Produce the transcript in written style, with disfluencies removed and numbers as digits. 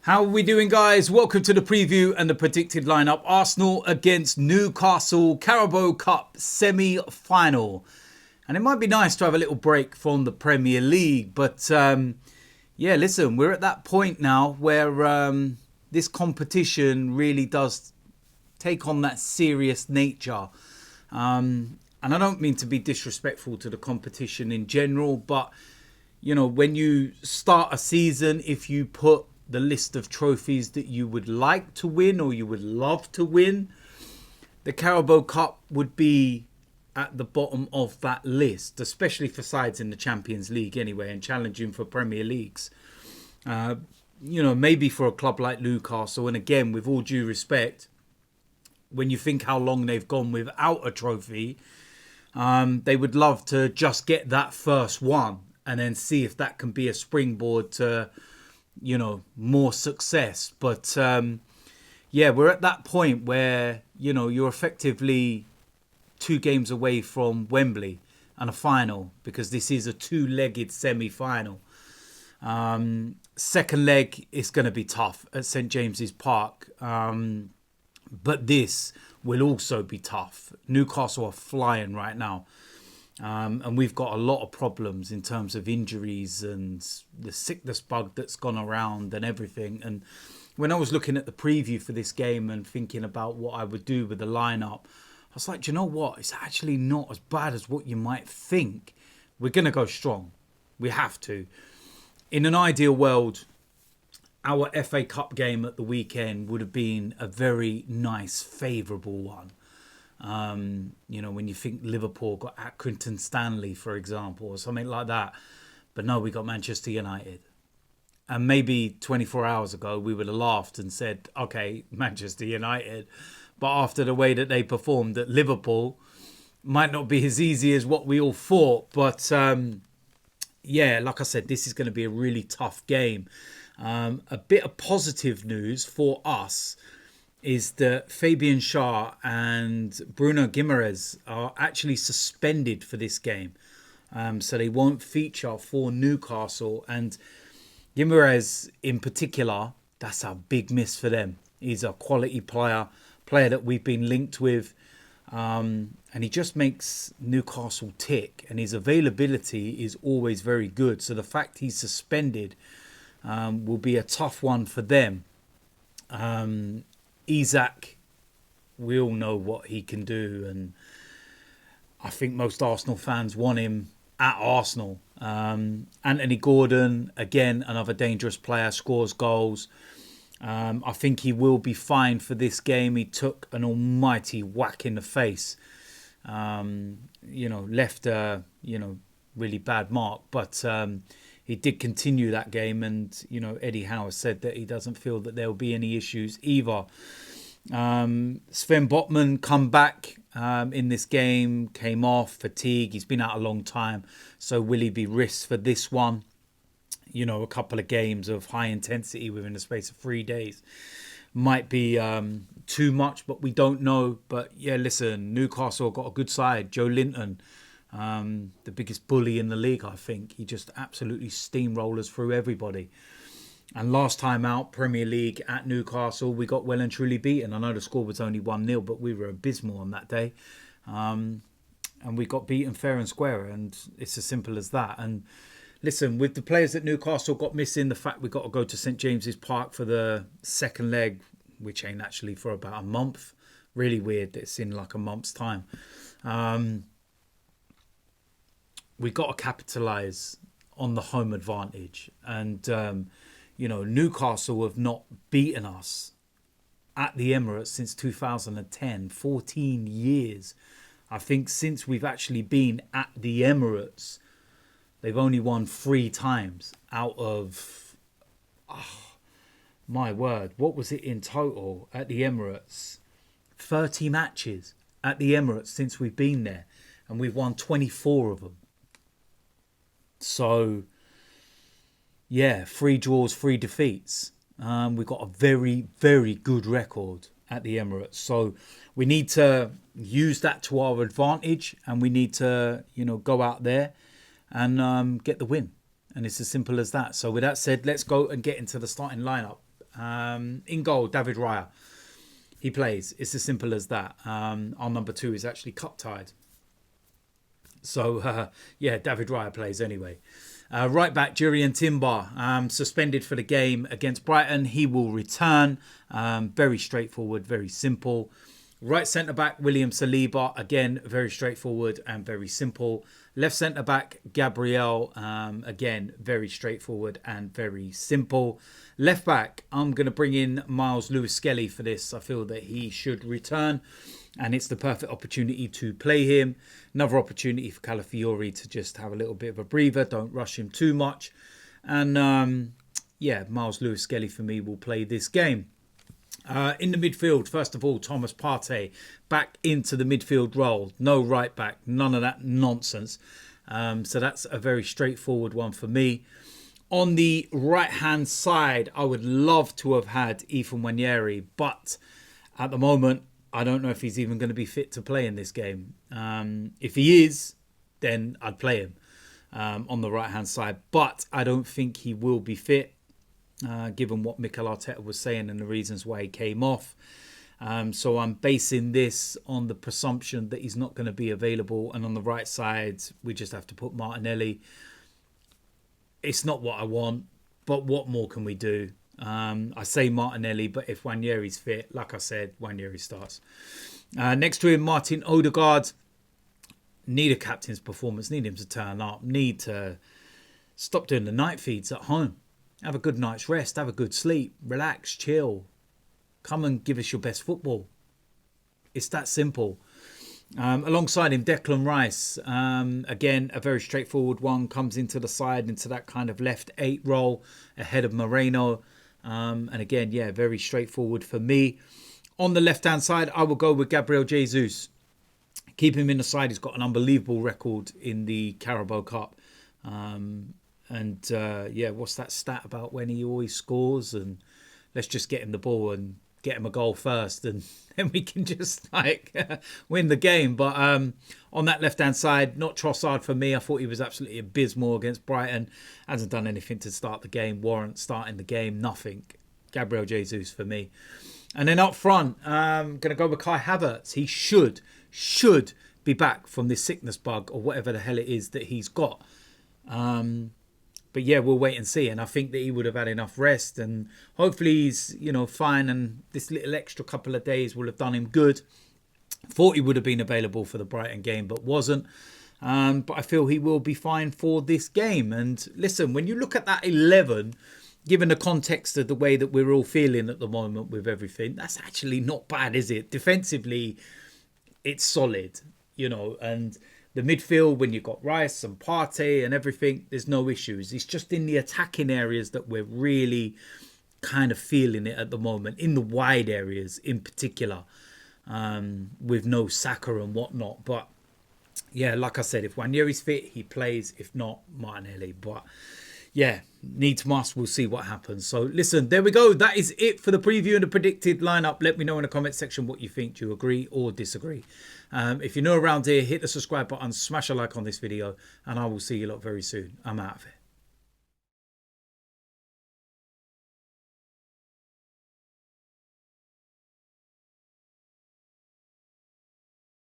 How are we doing, guys? Welcome to the preview and the predicted lineup. Arsenal against Newcastle, Carabao Cup semi-final. And it might be nice to have a little break from the Premier League. But yeah, listen, we're at that point now where this competition really does take on that serious nature. And I don't mean to be disrespectful to the competition in general, but, you know, when you start a season, if you put the list of trophies that you would like to win or you would love to win, the Carabao Cup would be at the bottom of that list, especially for sides in the Champions League anyway and challenging for Premier Leagues. You know, maybe for a club like Newcastle, and again, with all due respect, when you think how long they've gone without a trophy, they would love to just get that first one and then see if that can be a springboard to, you know, more success. But yeah, we're at that point where, you know, you're effectively 2 games away from Wembley and a final, because this is a 2-legged semi-final. Second leg is going to be tough at St James's Park, but this will also be tough. Newcastle are flying right now. And we've got a lot of problems in terms of injuries and the sickness bug that's gone around and everything. And when I was looking at the preview for this game and thinking about what I would do with the lineup, I was like, do you know what? It's actually not as bad as what you might think. We're going to go strong. We have to. In an ideal world, our FA Cup game at the weekend would have been a very nice, favourable one. You know, when you think Liverpool got Accrington Stanley, for example, or something like that. But no, we got Manchester United. And maybe 24 hours ago, we would have laughed and said, okay, Manchester United. But after the way that they performed at Liverpool, might not be as easy as what we all thought. But yeah, like I said, this is going to be a really tough game. A bit of positive news for us is that Fabian Schär and Bruno Guimaraes are actually suspended for this game. So they won't feature for Newcastle. And Guimaraes in particular, that's a big miss for them. He's a quality player that we've been linked with. And he just makes Newcastle tick. And his availability is always very good. So the fact he's suspended will be a tough one for them. Isak, we all know what he can do, and I think most Arsenal fans want him at Arsenal. Anthony Gordon, again, another dangerous player, scores goals. I think he will be fine for this game. He took an almighty whack in the face. You know, left a, you know, really bad mark, but he did continue that game, and, you know, Eddie Howe said that he doesn't feel that there will be any issues either. Sven Botman come back in this game, came off, fatigue. He's been out a long time. So will he be risked for this one? You know, a couple of games of high intensity within the space of 3 days might be too much, but we don't know. But yeah, listen, Newcastle got a good side. Joe Linton, the biggest bully in the league, I think. He just absolutely steamrollers through everybody. And last time out, Premier League at Newcastle, we got well and truly beaten. I know the score was only 1-0, but we were abysmal on that day. And we got beaten fair and square, and it's as simple as that. And listen, with the players that Newcastle got missing, the fact we got to go to St James's Park for the second leg, which ain't actually for about a month. Really weird that it's in like a month's time. We got to capitalise on the home advantage. And, you know, Newcastle have not beaten us at the Emirates since 2010, 14 years. I think since we've actually been at the Emirates, they've only won 3 times out of, my word, what was it in total at the Emirates? 30 matches at the Emirates since we've been there, and we've won 24 of them. So, yeah, 3 draws, 3 defeats. We've got a very, very good record at the Emirates. So we need to use that to our advantage, and we need to, you know, go out there and get the win. And it's as simple as that. So with that said, let's go and get into the starting lineup. In goal, David Raya. He plays. It's as simple as that. Our number 2 is actually cup tied. So, yeah, David Raya plays anyway. Right back, Jurrien Timber, suspended for the game against Brighton. He will return. Very straightforward, very simple. Right centre-back, William Saliba. Again, very straightforward and very simple. Left centre-back, Gabriel. Again, very straightforward and very simple. Left back, I'm going to bring in Miles Lewis-Skelly for this. I feel that he should return. And it's the perfect opportunity to play him. Another opportunity for Calafiori to just have a little bit of a breather. Don't rush him too much. And yeah, Miles Lewis-Skelly for me will play this game. In the midfield, first of all, Thomas Partey back into the midfield role. No right back, none of that nonsense. So that's a very straightforward one for me. On the right-hand side, I would love to have had Ethan Nwaneri, but at the moment, I don't know if he's even going to be fit to play in this game. If he is, then I'd play him on the right-hand side. But I don't think he will be fit, given what Mikel Arteta was saying and the reasons why he came off. So I'm basing this on the presumption that he's not going to be available. And on the right side, we just have to put Martinelli. It's not what I want, but what more can we do? I say Martinelli, but if Nwaneri's fit, like I said, Nwaneri starts. Next to him, Martin Odegaard. Need a captain's performance. Need him to turn up. Need to stop doing the night feeds at home. Have a good night's rest. Have a good sleep. Relax, chill. Come and give us your best football. It's that simple. Alongside him, Declan Rice. Again, a very straightforward one. Comes into the side, into that kind of left 8 role ahead of Moreno. And again, yeah, very straightforward for me. On the left-hand side, I will go with Gabriel Jesus. Keep him in the side. He's got an unbelievable record in the Carabao Cup. Yeah, what's that stat about when he always scores? And let's just get him the ball and get him a goal first, and then we can just like win the game. But on that left-hand side, not Trossard for me. I thought he was absolutely abysmal against Brighton. Hasn't done anything to start the game, warrant starting the game, nothing. Gabriel Jesus for me. And then up front, I'm going to go with Kai Havertz. He should be back from this sickness bug or whatever the hell it is that he's got. But yeah, we'll wait and see. And I think that he would have had enough rest. And hopefully he's, fine. And this little extra couple of days will have done him good. Thought he would have been available for the Brighton game, but wasn't. But I feel he will be fine for this game. And listen, when you look at that 11, given the context of the way that we're all feeling at the moment with everything, that's actually not bad, is it? Defensively, it's solid, and the midfield, when you've got Rice and Partey and everything, there's no issues. It's just in the attacking areas that we're really kind of feeling it at the moment, in the wide areas in particular, with no Saka and whatnot. But yeah, like I said, if Nwaneri's fit, he plays. If not, Martinelli. But yeah, needs must. We'll see what happens. So listen, there we go. That is it for the preview and the predicted lineup. Let me know in the comment section what you think. Do you agree or disagree? If you're new around here, hit the subscribe button, smash a like on this video, and I will see you lot very soon. I'm out of it.